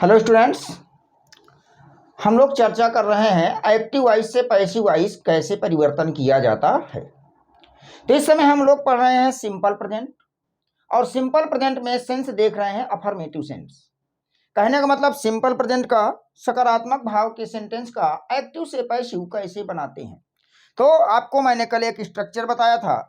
Hello students, हम लोग चर्चा कर रहे हैं एक्टिव वॉइस से पैसिव वॉइस कैसे परिवर्तन किया जाता है। तो इस समय हम लोग पढ़ रहे हैं सिंपल प्रेजेंट, और सिंपल प्रेजेंट में सेंस देख रहे हैं अफर्मेटिव सेंस। कहने का मतलब सिंपल प्रेजेंट का सकारात्मक भाव के सेंटेंस का एक्टिव से पैसिव कैसे बनाते हैं। तो आपको मैंने कल एक स्ट्रक्चर बताया था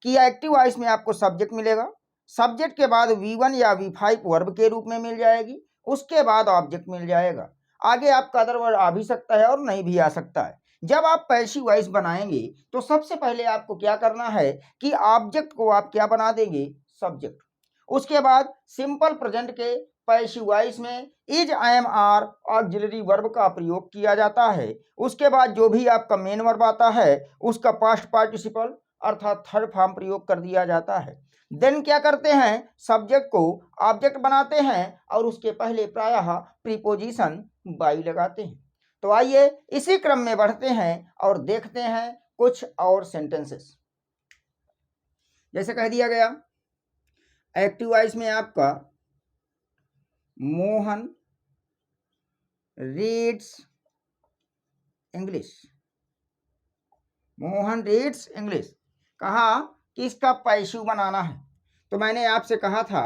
कि एक्टिव वॉइस में आपको सब्जेक्ट मिलेगा, सब्जेक्ट के बाद V1 या V5 वर्ब के रूप में मिल जाएगी, उसके बाद ऑब्जेक्ट मिल जाएगा। आगे आपका अदर वर्ड आ भी सकता है और नहीं भी आ सकता है। जब आप पैसिव वॉइस बनाएंगे तो सबसे पहले आपको क्या करना है कि ऑब्जेक्ट को आप क्या बना देंगे, सब्जेक्ट। उसके बाद सिंपल प्रेजेंट के पैसिव वॉइस में is, I am, are auxiliary verb का प्रयोग किया जाता है। उसके बाद जो भी आपका मेन वर्ब आता है उसका पास्ट पार्टिसिपल अर्थात थर्ड फॉर्म प्रयोग कर दिया जाता है। देन क्या करते हैं, सब्जेक्ट को ऑब्जेक्ट बनाते हैं और उसके पहले प्रायः प्रीपोजिशन बाई लगाते हैं। तो आइए इसी क्रम में बढ़ते हैं और देखते हैं कुछ और सेंटेंसेस। जैसे कह दिया गया एक्टिव वॉइस में आपका Mohan reads English. Mohan reads English कहा कि इसका पैसिव बनाना है। तो मैंने आपसे कहा था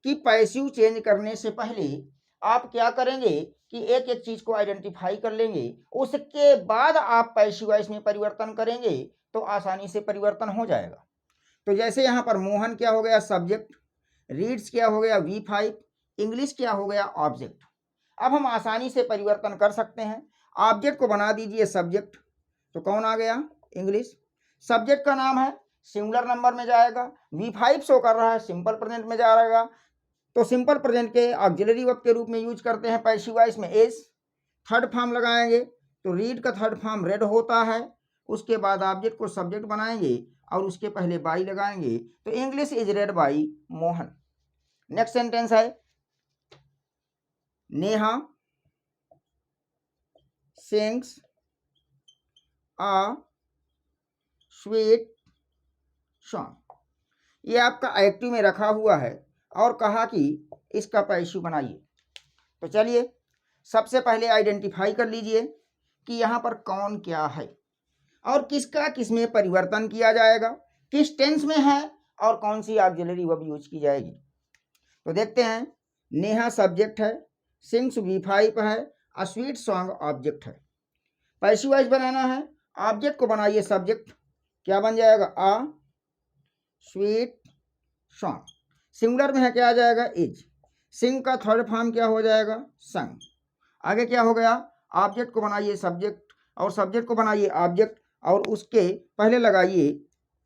कि पैसिव चेंज करने से पहले आप क्या करेंगे कि एक एक चीज को आइडेंटिफाई कर लेंगे, उसके बाद आप पैसिव वॉइस में परिवर्तन करेंगे तो आसानी से परिवर्तन हो जाएगा। तो जैसे यहाँ पर मोहन क्या हो गया, सब्जेक्ट, रीड्स क्या हो गया, V5, इंग्लिश क्या हो गया, ऑब्जेक्ट। अब हम आसानी से परिवर्तन कर सकते हैं। ऑब्जेक्ट को बना दीजिए सब्जेक्ट, तो कौन आ गया, इंग्लिश। सब्जेक्ट का नाम है, सिंगुलर नंबर में जाएगा। V5 शो कर रहा है, सिंपल प्रेजेंट में जाएगा। तो सिंपल प्रेजेंट के ऑक्सिलरी वर्ब के रूप में यूज करते हैं पैसिव वॉइस में इज। थर्ड फॉर्म लगाएंगे तो रीड का थर्ड फॉर्म रेड होता है। उसके बाद ऑब्जेक्ट को सब्जेक्ट बनाएंगे और उसके पहले बाई लगाएंगे, तो English is read by Mohan. Next sentence है Neha sings a sweet song. ये आपका एक्टिव में रखा हुआ है और कहा कि इसका पैसिव बनाइए। तो चलिए सबसे पहले आइडेंटिफाई कर लीजिए कि यहाँ पर कौन क्या है और किसका किसमें परिवर्तन किया जाएगा, किस टेंस में है और कौन सी ऑक्सिलरी वर्ब यूज की जाएगी। तो देखते हैं, नेहा सब्जेक्ट है, सिंग्स V5 है, अ स्वीट सॉन्ग ऑब्जेक्ट है। पैसिव वॉइस बनाना है, ऑब्जेक्ट को बनाइए सब्जेक्ट, क्या बन जाएगा, अ स्वीट सॉन्ग। सिंगुलर में है, क्या आ जाएगा, इज। सिंग का थर्ड फॉर्म क्या हो जाएगा, संग। आगे क्या हो गया, ऑब्जेक्ट को बनाइए सब्जेक्ट और सब्जेक्ट को बनाइए ऑब्जेक्ट और उसके पहले लगाइए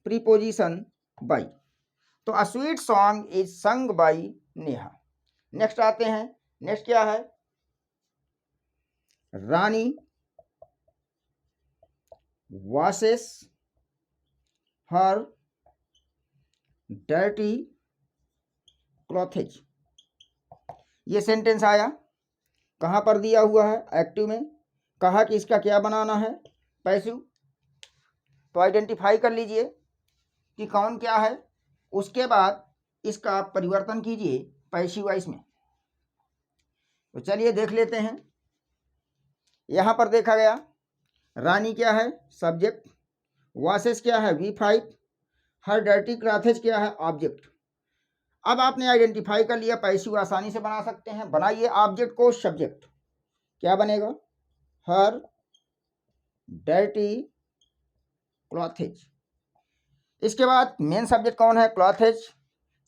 प्रीपोजिशन बाई। तो अ स्वीट सॉन्ग इज संग बाई नेहा। नेक्स्ट आते हैं, नेक्स्ट क्या है, रानी वॉशेस हर डर्टी क्लॉथेज। ये सेंटेंस आया, कहाँ पर दिया हुआ है, एक्टिव में। कहा कि इसका क्या बनाना है, पैसिव। तो आइडेंटिफाई कर लीजिए कि कौन क्या है, उसके बाद इसका आप परिवर्तन कीजिए पैसिव वॉइस में। तो चलिए देख लेते हैं। यहाँ पर देखा गया रानी क्या है, सब्जेक्ट, वॉशेस क्या है, V5, हर डर्टी क्लॉथेज क्या है, ऑब्जेक्ट। अब आपने आइडेंटिफाई कर लिया, पैसिव आसानी से बना सकते हैं। बनाइए ऑब्जेक्ट को सब्जेक्ट, क्या बनेगा, हर डर्टी क्लॉथेज। इसके बाद मेन सब्जेक्ट कौन है, क्लॉथेज।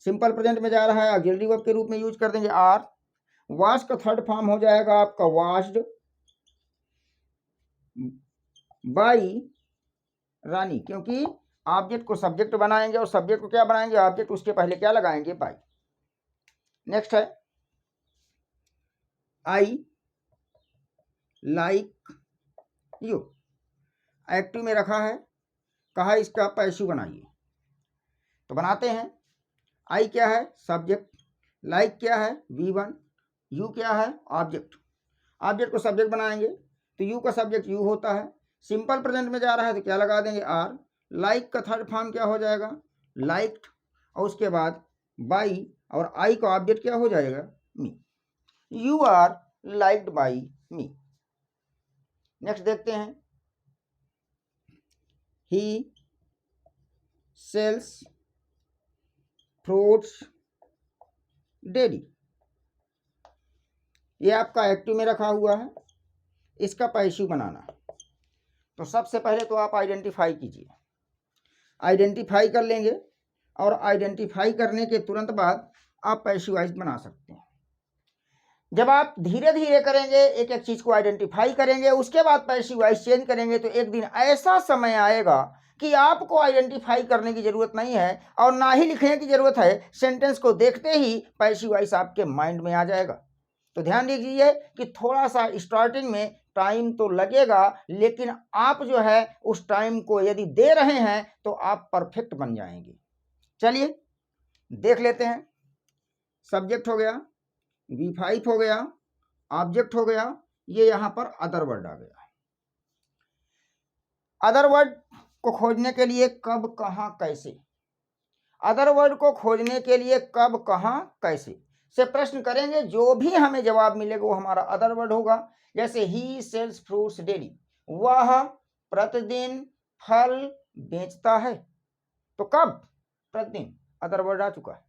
सिंपल प्रेजेंट में जा रहा है, ऑक्सिलरी वर्ब के रूप में यूज कर देंगे आर। वॉश का थर्ड फॉर्म हो जाएगा आपका वॉश्ड बाई रानी, क्योंकि ऑब्जेक्ट को सब्जेक्ट बनाएंगे और सब्जेक्ट को क्या बनाएंगे, ऑब्जेक्ट, उसके पहले क्या लगाएंगे, बाई। नेक्स्ट है आई लाइक यू। एक्टिव में रखा है, कहा इसका पैसिव बनाइए। तो बनाते हैं। आई क्या है, सब्जेक्ट, लाइक क्या है, V1, यू क्या है, ऑब्जेक्ट। ऑब्जेक्ट को सब्जेक्ट बनाएंगे तो यू का सब्जेक्ट यू होता है। सिंपल प्रेजेंट में जा रहा है तो क्या लगा देंगे, आर। लाइक का थर्ड फॉर्म क्या हो जाएगा, लाइक्ड, और उसके बाद बाई, और आई का ऑब्जेक्ट क्या हो जाएगा, me. You are liked by me. Next देखते हैं, ही सेल्स फ्रूट्स डेली। ये आपका एक्टिव में रखा हुआ है, इसका पैसिव बनाना। तो सबसे पहले तो आप आइडेंटिफाई कीजिए, आइडेंटिफाई कर लेंगे और आइडेंटिफाई करने के तुरंत बाद आप पैसिवाइज बना सकते हैं। जब आप धीरे धीरे करेंगे, एक एक चीज को आइडेंटिफाई करेंगे, उसके बाद पैसिवाइज चेंज करेंगे, तो एक दिन ऐसा समय आएगा कि आपको आइडेंटिफाई करने की जरूरत नहीं है और ना ही लिखने की जरूरत है। सेंटेंस को देखते ही पैसिवाइज आपके माइंड में आ जाएगा। तो ध्यान दीजिए कि थोड़ा सा स्टार्टिंग में टाइम तो लगेगा, लेकिन आप जो है उस टाइम को यदि दे रहे हैं तो आप परफेक्ट बन जाएंगे। चलिए देख लेते हैं। सब्जेक्ट हो गया, V5 हो गया, ऑब्जेक्ट हो गया, ये यहां पर अदर वर्ड आ गया। अदर वर्ड को खोजने के लिए कब, कहां, कैसे, अदर वर्ड को खोजने के लिए कब, कहां, कैसे से प्रश्न करेंगे, जो भी हमें जवाब मिलेगा वो हमारा अदर वर्ड होगा। जैसे ही सेल्स फ्रूट्स डेली, वह प्रतिदिन फल बेचता है। तो कब, प्रतिदिन, अदर वर्ड आ चुका है।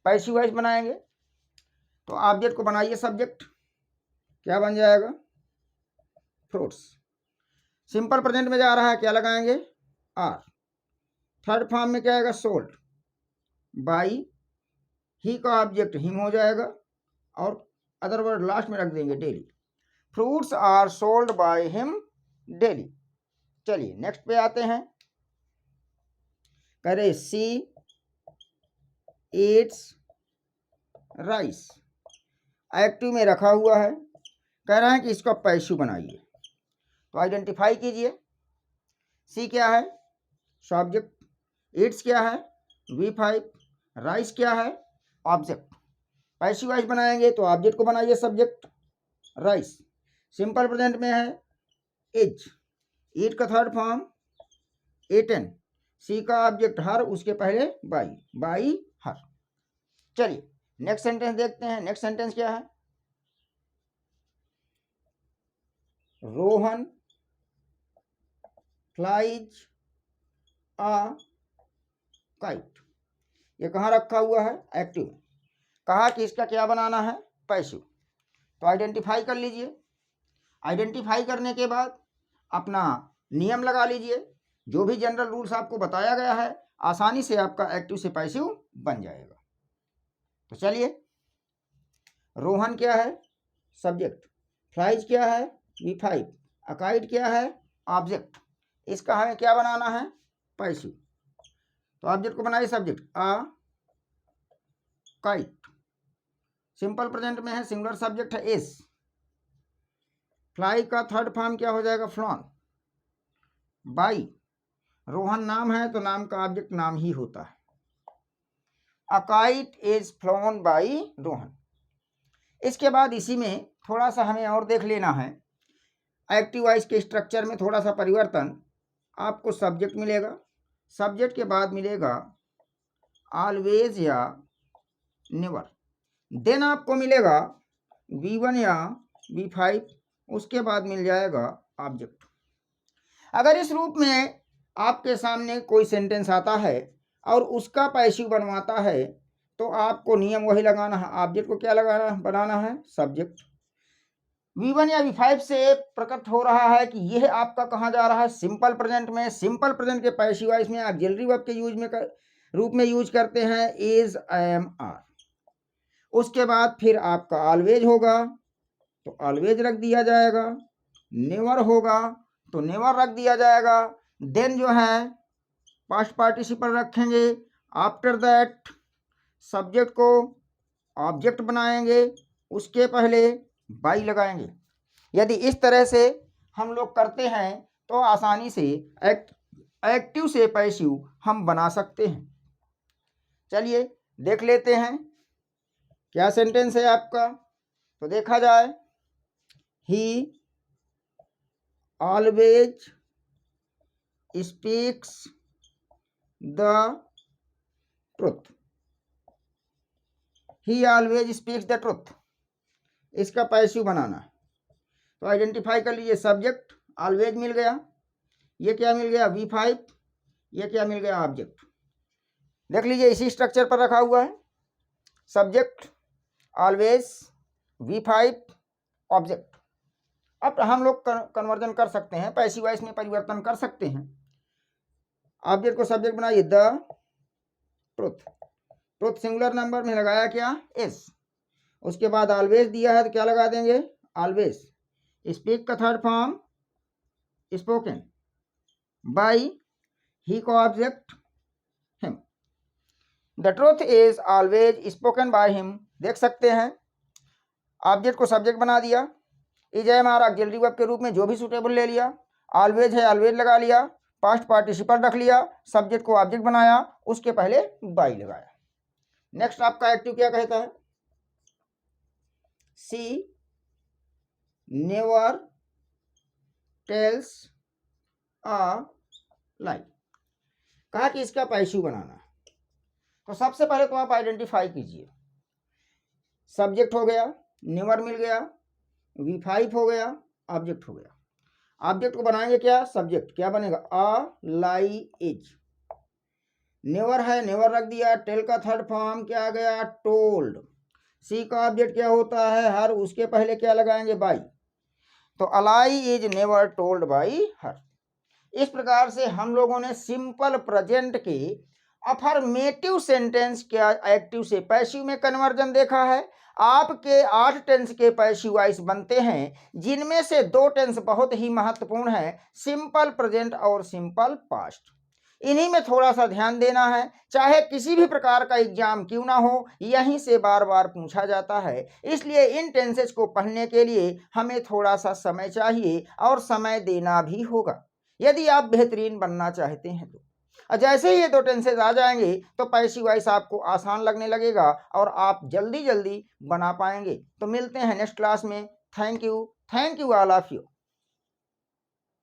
पैसिव वॉइस बनाएंगे तो ऑब्जेक्ट को बनाइए सब्जेक्ट, क्या बन जाएगा, फ्रूट्स। सिंपल प्रेजेंट में जा रहा है, क्या लगाएंगे, आर। थर्ड फॉर्म में क्या आएगा, सोल्ड बाई, ही का ऑब्जेक्ट हिम हो जाएगा और अदर वर्ड लास्ट में रख देंगे, daily. Fruits are sold by him daily. चलिए नेक्स्ट पे आते हैं। कह रहे सी ईट्स राइस, एक्टिव में रखा हुआ है, कह रहे हैं कि इसका पैसिव बनाइए। तो आइडेंटिफाई कीजिए, सी क्या है, सब्जेक्ट, ईट्स क्या है, V5, राइस क्या है, ऑब्जेक्ट। पैसिव वाइज बनाएंगे तो ऑब्जेक्ट को बनाइए सब्जेक्ट, राइस। सिंपल प्रेजेंट में है इज, ईट का थर्ड फॉर्म ईटन, सी का ऑब्जेक्ट हर, उसके पहले बाई, बाई हर। चलिए नेक्स्ट सेंटेंस देखते हैं। नेक्स्ट सेंटेंस क्या है, रोहन फ्लाइज अ काइट। ये कहाँ रखा हुआ है, एक्टिव। कहा कि इसका क्या बनाना है, पैसिव। तो आइडेंटिफाई कर लीजिए, आइडेंटिफाई करने के बाद अपना नियम लगा लीजिए, जो भी जनरल रूल्स आपको बताया गया है, आसानी से आपका एक्टिव से पैसिव बन जाएगा। तो चलिए, रोहन क्या है, सब्जेक्ट, फ्लाइज क्या है, V5, अकाइट क्या है, ऑब्जेक्ट। इसका हमें क्या बनाना है, पैसिव। तो ऑब्जेक्ट को बनाइए subject, a kite. Simple present में है, सिंगुलर सब्जेक्ट है इज। फ्लाई का थर्ड फॉर्म क्या हो जाएगा, फ्लॉन बाई। रोहन नाम है तो नाम का ऑब्जेक्ट नाम ही होता है। A kite is flown by Rohan. इसके बाद इसी में थोड़ा सा हमें और देख लेना है, एक्टिव वॉइस के स्ट्रक्चर में थोड़ा सा परिवर्तन। आपको सब्जेक्ट मिलेगा, सब्जेक्ट के बाद मिलेगा ऑलवेज या नेवर, देन आपको मिलेगा V1 या V5, उसके बाद मिल जाएगा ऑब्जेक्ट। अगर इस रूप में आपके सामने कोई सेंटेंस आता है और उसका पैसिव बनवाता है, तो आपको नियम वही लगाना है, ऑब्जेक्ट को क्या लगाना, बनाना है सब्जेक्ट। V1 या V5 से प्रकट हो रहा है कि यह आपका कहाँ जा रहा है, सिंपल प्रेजेंट में। सिंपल प्रेजेंट के पैसिव वॉइस में ऑक्सिलरी वर्ब के रूप में यूज करते हैं इज, एम, आर। उसके बाद फिर आपका ऑलवेज होगा तो ऑलवेज रख दिया जाएगा, नेवर होगा तो नेवर रख दिया जाएगा। देन जो है पास्ट पार्टिसिपल रखेंगे, आफ्टर दैट सब्जेक्ट को ऑब्जेक्ट बनाएंगे, उसके पहले बाई लगाएंगे। यदि इस तरह से हम लोग करते हैं तो आसानी से एक्टिव से पैसिव हम बना सकते हैं। चलिए देख लेते हैं क्या सेंटेंस है आपका। तो देखा जाए, ही always speaks the truth, he always speaks the truth. इसका पैसिव बनाना है। तो आइडेंटिफाई कर लीजिए, सब्जेक्ट ऑलवेज मिल गया, ये क्या मिल गया V5, ये क्या मिल गया ऑब्जेक्ट। देख लीजिए इसी स्ट्रक्चर पर रखा हुआ है, सब्जेक्ट ऑलवेज V5 ऑब्जेक्ट। अब हम लोग कन्वर्जन कर सकते हैं, पैसिव वॉइस में परिवर्तन कर सकते हैं। ऑब्जेक्ट को सब्जेक्ट बनाइए, the truth, truth singular number में लगाया क्या एस, उसके बाद ऑलवेज दिया है तो क्या लगा देंगे ऑलवेज। स्पीक का थर्ड फॉर्म स्पोकन बाय ही को object him, the truth is always spoken by him. देख सकते हैं ऑब्जेक्ट को सब्जेक्ट बना दिया, इज है हमारा ऑक्सिलरी वर्ब के रूप में जो भी सूटेबल ले लिया, ऑलवेज है ऑलवेज लगा लिया, पास्ट पार्टिसिपल रख लिया, सब्जेक्ट को ऑब्जेक्ट बनाया, उसके पहले बाई लगाया। नेक्स्ट आपका एक्टिव क्या कहता है, सी नेवर टेल्स अ लाई, कहा कि इसका पैसिव बनाना है। तो सबसे पहले तो आप आइडेंटिफाई कीजिए, सब्जेक्ट हो गया, नेवर मिल गया, V5 हो गया, ऑब्जेक्ट हो गया। ऑब्जेक्ट को बनाएंगे क्या सब्जेक्ट, क्या बनेगा अ लाई इज, नेवर है नेवर रख दिया, टेल का थर्ड फॉर्म क्या आ गया टोल्ड, सी का ऑब्जेक्ट क्या होता है हर, उसके पहले क्या लगाएंगे बाई, तो ally is never told by her. इस प्रकार से हम लोगों ने सिंपल प्रेजेंट के अफर्मेटिव सेंटेंस क्या एक्टिव से पैसिव में कन्वर्जन देखा है। आपके 8 टेंस के पैसिव वॉइस बनते हैं, जिनमें से 2 टेंस बहुत ही महत्वपूर्ण है, सिंपल प्रेजेंट और सिंपल पास्ट। इन्हीं में थोड़ा सा ध्यान देना है, चाहे किसी भी प्रकार का एग्जाम क्यों ना हो, यहीं से बार बार पूछा जाता है। इसलिए इन टेंसेस को पढ़ने के लिए हमें थोड़ा सा समय चाहिए और समय देना भी होगा, यदि आप बेहतरीन बनना चाहते हैं तो। जैसे ही ये 2 टेंसेज आ जाएंगे तो पैसिव वॉइस आपको आसान लगने लगेगा और आप जल्दी जल्दी बना पाएंगे। तो मिलते हैं नेक्स्ट क्लास में। Thank you all of you.